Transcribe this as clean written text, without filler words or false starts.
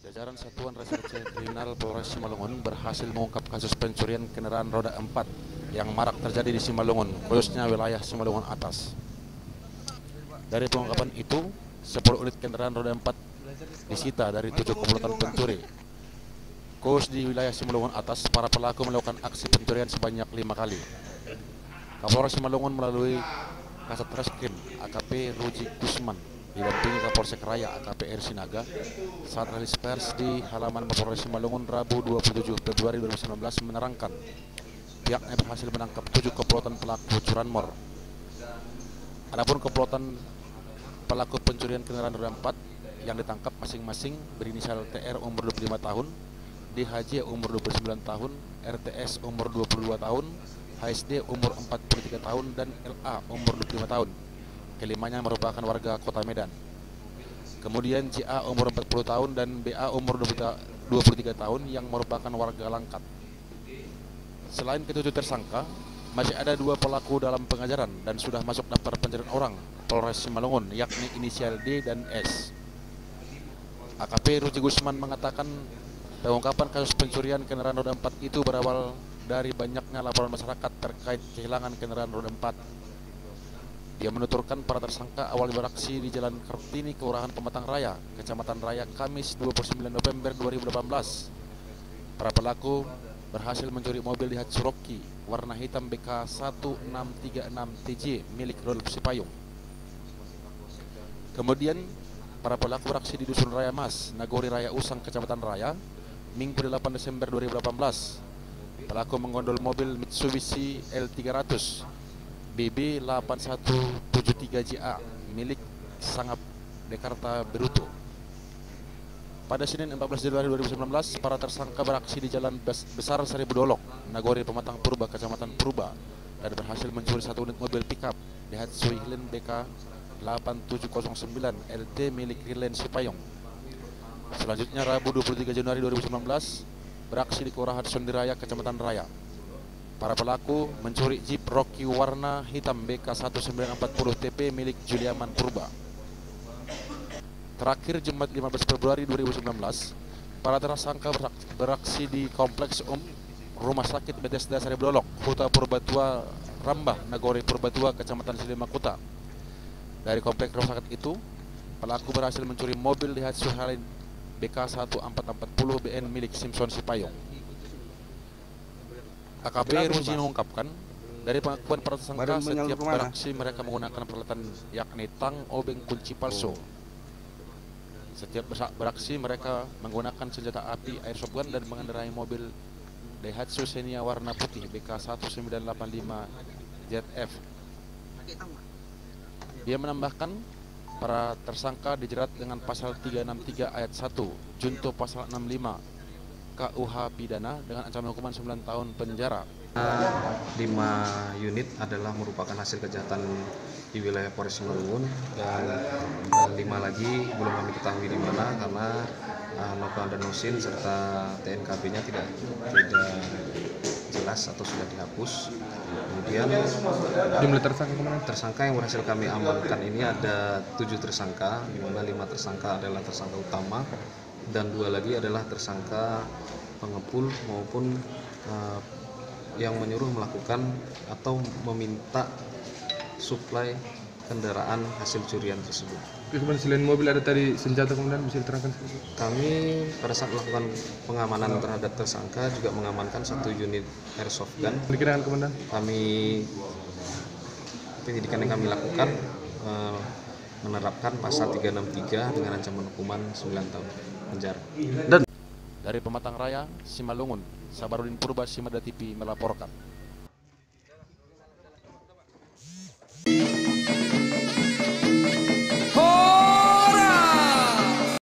Jajaran Satuan Reserse Kriminal Polres Simalungun berhasil mengungkap kasus pencurian kendaraan roda 4 yang marak terjadi di Simalungun, khususnya wilayah Simalungun Atas. Dari pengungkapan itu, 10 unit kendaraan roda 4 disita dari 7 komplotan pencuri. Khusus di wilayah Simalungun Atas, para pelaku melakukan aksi pencurian sebanyak 5 kali. Kapolres Simalungun melalui Kasat Reskrim AKP Ruji Gusman didampingi Kapolsek Raya AKP R Sinaga saat rilis pers di halaman Mapolres Simalungun Rabu 27 Februari 2019 menerangkan pihaknya berhasil menangkap 7 komplotan pelaku curanmor. Adapun komplotan pelaku pencurian kendaraan roda 4 yang ditangkap masing-masing berinisial TR umur 25 tahun, DHJ umur 29 tahun, RTS umur 22 tahun, HSD umur 43 tahun, dan LA umur 25 tahun. Kelimanya merupakan warga Kota Medan. Kemudian JA umur 40 tahun dan BA umur 23 tahun yang merupakan warga Langkat. Selain ketujuh tersangka, masih ada 2 pelaku dalam pengajaran dan sudah masuk daftar pencarian orang Polres Simalungun, yakni inisial D dan S. AKP Ruji Gusman mengatakan pengungkapan kasus pencurian kendaraan roda 4 itu berawal dari banyaknya laporan masyarakat terkait kehilangan kendaraan roda 4. Dia menuturkan para tersangka awal beraksi di Jalan Kartini, Kelurahan Pematang Raya, Kecamatan Raya, Kamis 29 November 2018. Para pelaku berhasil mencuri mobil Daihatsu Rocky warna hitam BK 1636TJ milik Rodolf Sipayung. Kemudian para pelaku beraksi di Dusun Raya Mas, Nagori Raya Usang, Kecamatan Raya, Minggu 8 Desember 2018. Pelaku menggondol mobil Mitsubishi L300 BB 8173JA milik Sangap Dekarta Beruto. Pada Senin 14 Januari 2019, para tersangka beraksi di Jalan Besar Seribu Dolok, Nagori Pematang Purba, Kecamatan Purba, dan berhasil mencuri 1 unit mobil pickup Daihatsu Highland BK 8709 LT milik Rilen Sipayung. Selanjutnya Rabu 23 Januari 2019, beraksi di Kelurahan Sondiraya, Kecamatan Raya. Para pelaku mencuri Jeep Rocky warna hitam BK 1940TP milik Juliaman Purba. Terakhir Jumat 15 Februari 2019, para tersangka beraksi di Kompleks Rumah Sakit Bethesda Seribu Dolok, Huta Purbatua Rambah, Nagori Purbatua, Kecamatan Silimakuta. Dari kompleks rumah sakit itu, pelaku berhasil mencuri mobil Daihatsu Highland BK 1440 BN milik Simpson Sipayung. AKP Ruji mengungkapkan, dari pengakuan para tersangka, setiap beraksi mereka menggunakan peralatan yakni tang, obeng, kunci palsu. Setiap beraksi mereka menggunakan senjata api, airsoft gun, dan mengendarai mobil Daihatsu Xenia warna putih BK 1985 ZF. Dia menambahkan, para tersangka dijerat dengan pasal 363 ayat 1 junto pasal 65 KUH pidana dengan ancaman hukuman 9 tahun penjara. 5 unit adalah merupakan hasil kejahatan di wilayah Polres Simalungun, dan 5 lagi belum kami ketahui di mana karena Novel dan Nusin serta TNKB-nya tidak jelas atau sudah dihapus. Kemudian jumlah tersangka yang berhasil kami amankan ini ada 7 tersangka, di mana 5 tersangka adalah tersangka utama dan 2 lagi adalah tersangka pengepul maupun yang menyuruh melakukan atau meminta suplai kendaraan hasil curian tersebut. Kemudian selain mobil ada tadi senjata, kemudian bisa diterangkan? Kami pada saat melakukan pengamanan terhadap tersangka juga mengamankan 1 unit airsoft gun. Dikirakan komandan? Penyidikan yang kami lakukan menerapkan pasal 363 dengan ancaman hukuman 9 tahun penjara. Dari Pematang Raya, Simalungun, Sabarudin Purba, Simada TV melaporkan.